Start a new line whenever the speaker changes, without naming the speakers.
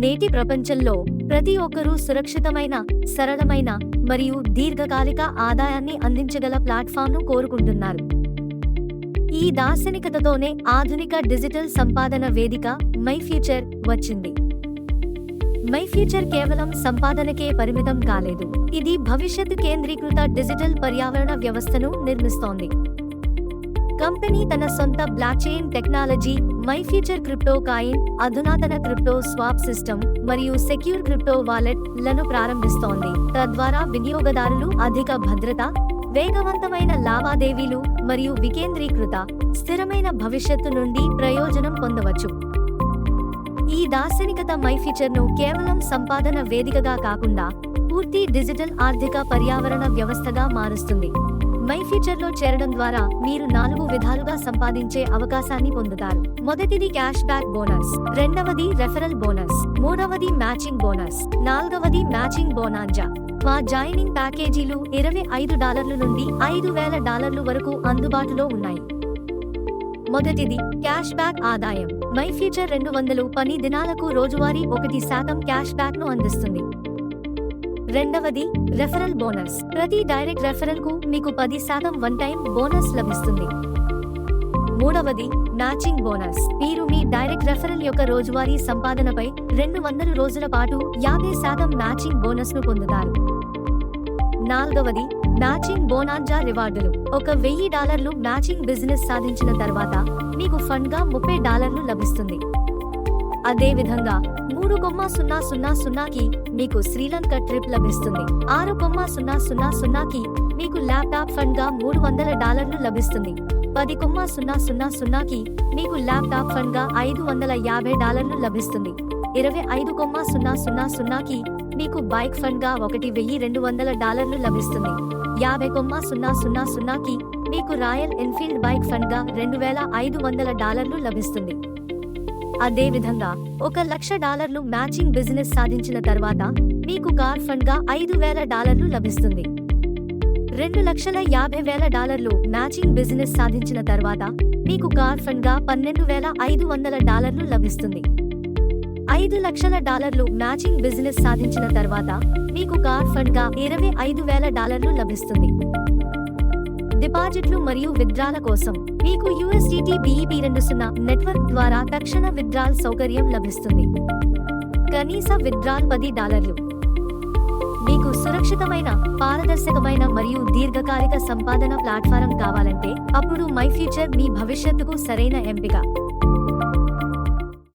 నేటి ప్రపంచంలో ప్రతి ఒక్కరూ సురక్షితమైన, సరళమైన మరియు దీర్ఘకాలిక ఆదాయాన్ని అందించగల ప్లాట్ఫామ్ను కోరుకుంటున్నారు. ఈ దార్శనికతతోనే ఆధునిక డిజిటల్ సంపాదన వేదిక మైఫ్యూచర్ వచ్చింది. మైఫ్యూచర్ కేవలం సంపాదనకే పరిమితం కాలేదు. ఇది భవిష్యత్తు కేంద్రీకృత డిజిటల్ పర్యావరణ వ్యవస్థను నిర్మిస్తోంది. కంపెనీ తన సొంత బ్లాక్చైన్ టెక్నాలజీ, మైఫ్యూచర్ క్రిప్టో కాయిన్, అధునాతన క్రిప్టో స్వాప్ సిస్టమ్ మరియు సెక్యూర్ క్రిప్టో వాలెట్ లను ప్రారంభిస్తోంది. తద్వారా వినియోగదారులు అధిక భద్రత, వేగవంతమైన లావాదేవీలు మరియు వికేంద్రీకృత, స్థిరమైన భవిష్యత్తు నుండి ప్రయోజనం పొందవచ్చు. ఈ దార్శనికత మైఫ్యూచర్ను కేవలం సంపాదన వేదికగా కాకుండా పూర్తి డిజిటల్ ఆర్థిక పర్యావరణ వ్యవస్థగా మారుస్తుంది. మైఫ్యూచర్లో చేరడం ద్వారా మీరు 4 విధాలుగా సంపాదించే అవకాశాన్ని పొందుతారు. మొదటిది క్యాష్ బ్యాక్ బోనస్, రెండవది రెఫరల్ బోనస్, మూడవది మ్యాచింగ్ బోనస్, నాల్గవది మ్యాచింగ్ బోనాంజా. మా జాయినింగ్ ప్యాకేజీలు $25 నుండి $5,000 వరకు అందుబాటులో ఉన్నాయి. మొదటిది క్యాష్ బ్యాక్ ఆదాయం. మైఫ్యూచర్ 200 పని దినాలకు రోజువారీ 1% క్యాష్ బ్యాక్ ను అందిస్తుంది. రెండవది రెఫరల్ బోనస్. ప్రతి డైరెక్ట్ రెఫరల్ కు మీకు 10% వన్ టైం బోనస్ లభిస్తుంది. మూడవది మ్యాచింగ్ బోనస్. మీరు మీ డైరెక్ట్ రెఫరల్ యొక్క రోజువారీ సంపాదనపై 200 రోజుల పాటు 50% మ్యాచింగ్ బోనస్ ను పొందుతారు. నాల్గవది మ్యాచింగ్ బోనాంజా రివార్డులు. $1,000 మ్యాచింగ్ బిజినెస్ సాధించిన తర్వాత మీకు ఫండ్ గా $30 లభిస్తుంది. అదేవిధంగా 3,000కి మీకు శ్రీలంక ట్రిప్ లభిస్తుంది. 6,000కి మీకు ల్యాప్టాప్ ఫండ్ గా $300 లభిస్తుంది. 10,000కి మీకు ల్యాప్టాప్ ఫండ్ గా $550 లభిస్తుంది. 25,000కి మీకు బైక్ ఫండ్ గా $1,200 లభిస్తుంది. 50,000కి మీకు రాయల్ ఎన్ఫీల్డ్ బైక్ ఫండ్ గా $2,500 లభిస్తుంది. అదేవిధంగా $1,00,000 మ్యాచింగ్ బిజినెస్ సాధించిన తర్వాత మీకు కార్ ఫండ్ గా $5,000 లభిస్తుంది. $2,50,000 మ్యాచింగ్ బిజినెస్ సాధించిన తర్వాత మీకు కార్ ఫండ్ గా $12,500 లభిస్తుంది. $5,00,000 మ్యాచింగ్ బిజినెస్ సాధించిన తర్వాత మీకు కార్ ఫండ్ గా $25,000 లభిస్తుంది. డిపాజిట్లు మరియు విత్డ్రాల కోసం మీకు USDT BEP20 నెట్వర్క్ ద్వారా తక్షణ విత్డ్రాల్ సౌకర్యం లభిస్తుంది. కనీస విత్డ్రాల్ $10. మీకు సురక్షితమైన, పారదర్శకమైన మరియు దీర్ఘకాలిక సంపాదన ప్లాట్ఫారం కావాలంటే అప్పుడు మైఫ్యూచర్ మీ భవిష్యత్తుకు సరైన ఎంపిక.